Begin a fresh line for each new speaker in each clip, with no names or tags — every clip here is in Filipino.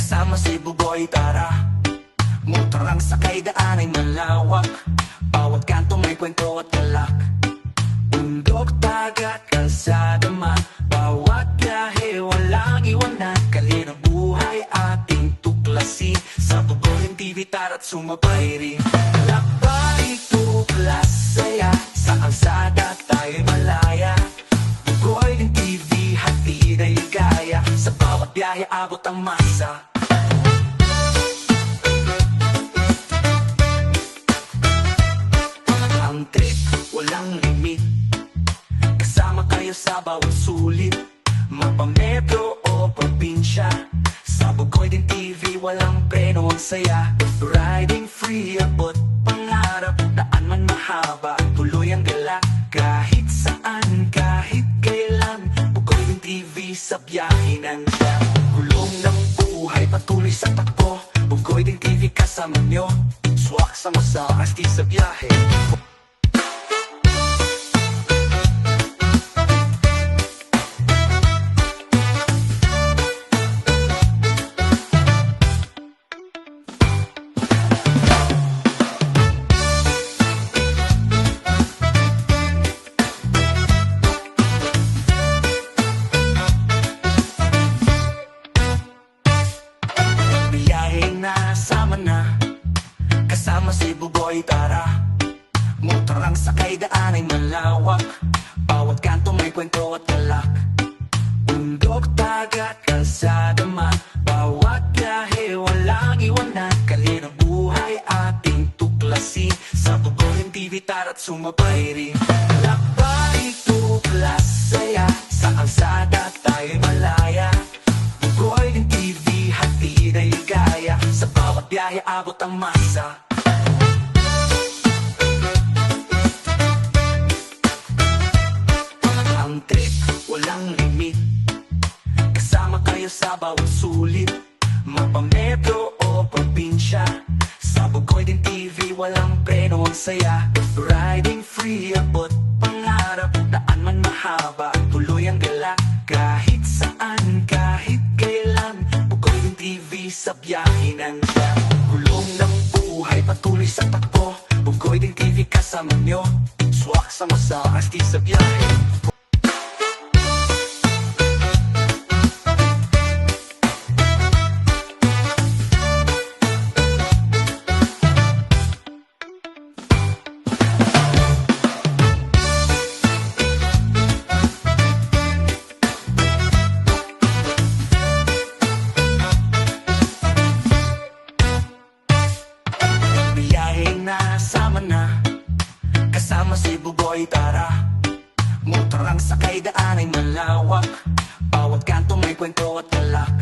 Kasama si Buboy, tara. Motor ang sakay, daan ay malawak. Bawat kanto may kwento at galak. Bundok, dagat, kalsada man. Bawat biyahe, walang iwanan. Kalinang buhay ating tuklasin. Sa Buboy TV, tara't sumabay rin. Lakbay, tuklas, saya. Sa kalsada tayo'y malaya. Buboy TV, hatid ay ligaya. Sa bawat biyahe, abot ang masa. Ang trip, walang limit. Kasama kayo sa bawat sulit. Mapametro o probinsya. Sa Buboy TV, walang preno ang saya. Riding free, abot pangarap. Daan man mahaba, tuloy ang gala. Kahit saan, kahit kailan. Buboy TV sa biyahe nandiyan. Gulong ng buhay, patuloy sa takbo. Buboy TV kasama nyo. Swak sa masa, asti sa biyahe. Nasama na, kasama si Buboy, tara. Motor ang sakay, daan ay malawak. Bawat kanto may kwento at galak. Bundok, dagat, kalsada man. Bawat biyahe, walang iwanan. Kalinang buhay ating tuklasin. Sa Buboy TV, tara't sumabay rin. Lakbay, tuklas, saya. Sa kalsada tayo'y malaya. Buboy TV, hatid ay ligaya. Sa bawat biyahe, abot ang masa. Ang trip, walang limit. Kasama kayo sa bawat sulit. Mapametro o probinsya. Sa Buboy TV, walang preno ang saya. Riding free, abot pangarap. Daan man mahaba, tuloy ang gala. Kahit saan, kahit kailan. Buboy TV sa biyahe nandiyan. Gulong ng buhay, patuloy sa takbo. Buboy TV kasama nyo. Swak sa masa, asti sa biyahe. Nasama na, kasama si Buboy, tara. Motor ang sakay, daan ay malawak. Bawat kanto may kwento at galak.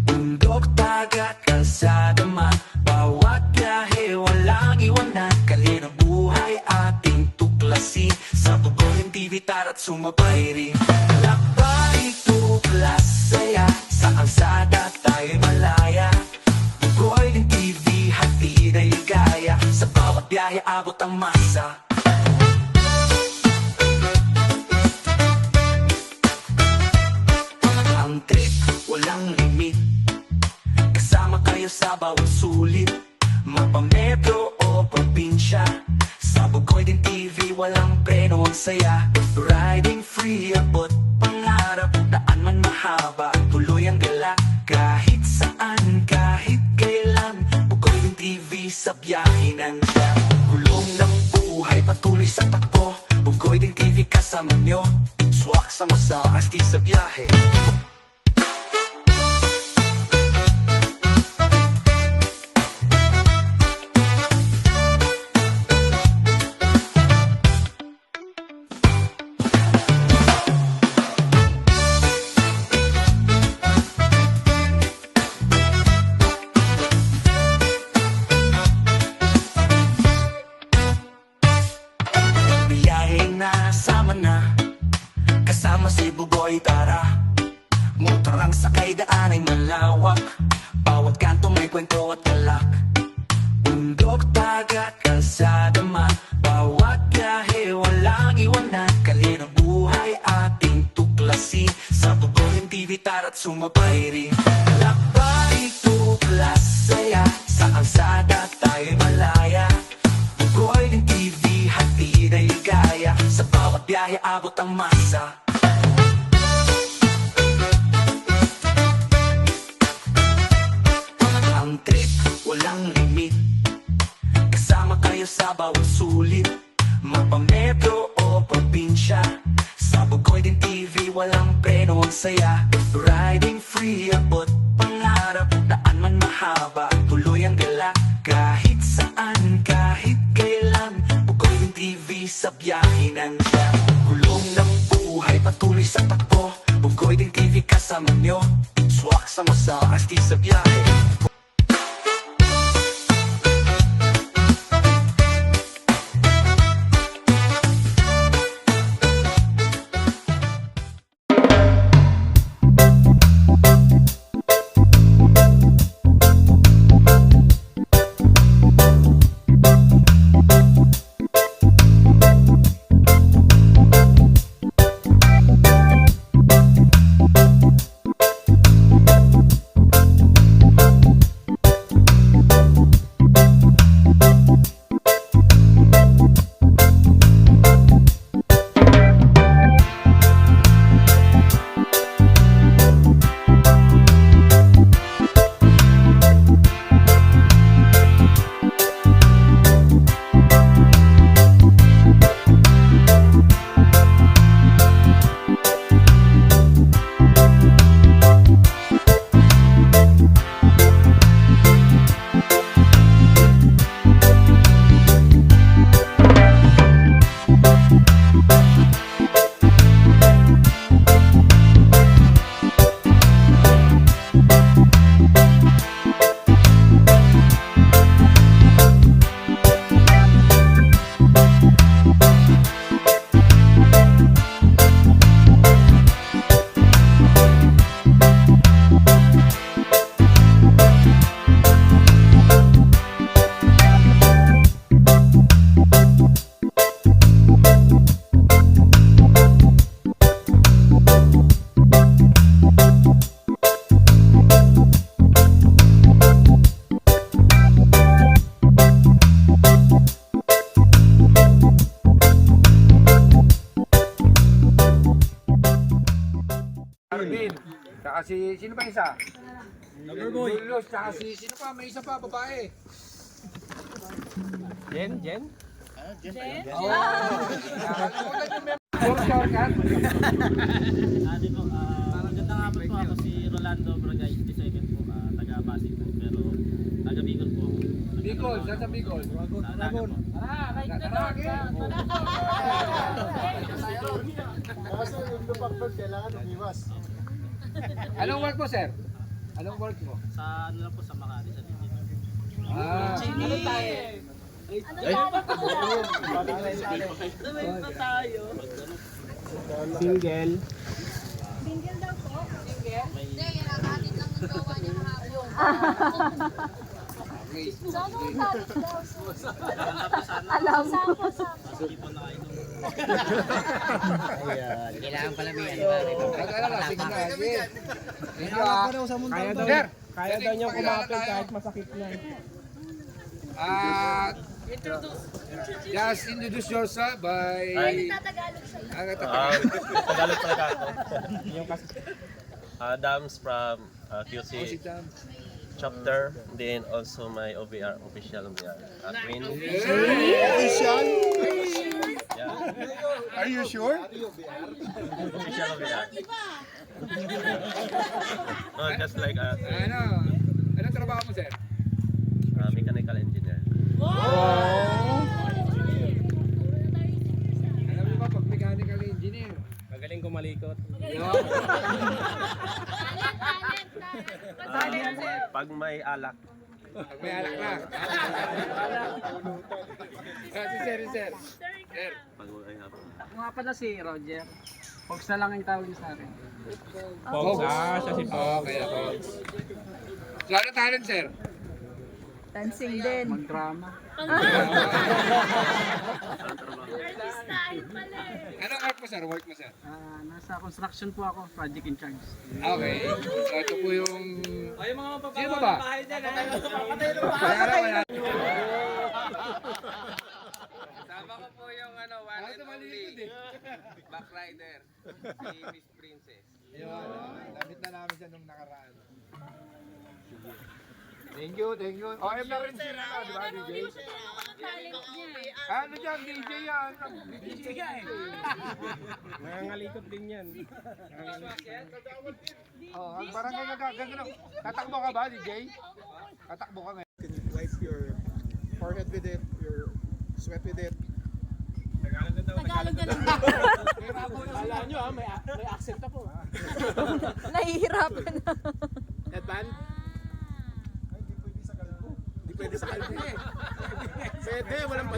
Bundok, dagat, kalsada man. Bawat biyahe, walang iwanan. Kalinang buhay ating tuklasin. Sa Buboy TV, tara't sumabay rin. Lakbay, tuklas, saya. Sa kalsada tayo'y malaya. Buboy TV, hatid ay ligaya. Sa bawat biyahe, abot ang masa. Ang trip, walang limit. Kasama kayo sa bawat sulit. Mapametro o probinsya. Sa Buboy TV, walang preno ang saya. Riding free, abot pangarap. Daan man mahaba, tuloy ang gala. Kahit saan, kahit kailan. Buboy TV sa biyahe nandiyan. Gulong ng buhay, patuloy sa takbo. Buboy TV kasama nyo. Swak sa masa, asti sa biyahe. Nasama na, kasama si Buboy, tara. Motor ang sakay, daan ay malawak. Bawat kanto may kwento at galak. Bundok, dagat, kalsada man. Bawat biyahe, walang iwanan. Kalinang buhay ating tuklasin. Sa Buboy TV, tara't sumabay rin. Lakbay, kalsada tayo'y malaya. Bugoy ng TV, hatid ay ligaya. Sa bawat biyahe abot ang masa. Ang trip, walang limit. Kasama kayo sa bawat sulit. Mapametro o probinsya. Sa Bugoy din TV, walang preno ang saya. Riding free, abot pangarap. Daan man mahaba, tuloy ang gala. Kahit saan, kahit kailan. Bugoy din TV, sa biyahe nandiyan. Gulong ng buhay, patuloy sa takbo. Bugoy din TV, kasama nyo. Swak sama sa asti sa biyahe.
Arvin, tsaka sino pa isa? Loverboy. Julius, tsaka sino pa? May isa pa, babae. Jen? Jen? Jen? Oo. Shortcut.
Magandang hapon po, ako si Rolando Bragay, 57 po, taga-Pasig po, pero taga-Bicol po ako.
Bicol, saan sa Bicol?
Dragon.
Kaso yung lupakpag kailangan umiwas.
Anong work mo, sir? Anong work mo?
Sa ano lang po, sa Makati, sa Digit.
Ano tayo?
Single.
Single daw po. Single? Hindi, yan ang atin lang ng gawa niya kahapon. Saan ang galit daw? Alam.
Hindi po nakainom.
Ayan, kailangan pala may ano pare.
Sige na, sige.
Kaya daw,
Sir,
kaya daw niyang kumapit kahit masakit na.
Just introduce yourself by...
Tatagalog siya.
Tagalog talaga ako.
Yung kasi
Adams from
Si
QC
Dam.
chapter, then also my OVR, official OVR. Queen.
official?
Yeah,
Are you sure?
official OVR. No, just like
Anong trabaho mo, sir?
mechanical engineer.
Alam mo ba, pag mechanical engineer,
Magaling kumalikot.
Pag may alak,
pag may alak na. Si sir. Sir.
pag may hapon.
Ako nga pala si Roger. Pogs na lang ang tawag niya sa akin.
Pogs. Siya si Pogs.
Okay, Pogs. So, ano talent, sir?
Dancing din.
Mag-drama.
Anong work mo, sir?
Nasa construction po ako, project in charge.
Okay. So, ito po yung Sino ba ba? Wala.
Sama ko po yung one and only back rider, si Miss Princess.
Ayun, damit na namin siya nung nakaraan. Thank you. OM na rin sila, di ba, DJ?
Talent niya.
Ano dyan, DJ yan? DJ yan.
Nangangalikot din yan.
Oh, ang barangay nagagano. Tatakbo ka ba, DJ? Tatakbo ka ngayon.
Can you wipe your forehead with it, your sweat with it?
Tagalog na lang.
Kala nyo may accent na po.
Nahihirapan na.
Headband? Ay, hindi pwede sa kalbo. Hindi pwede sa kalbo. Pwede, walang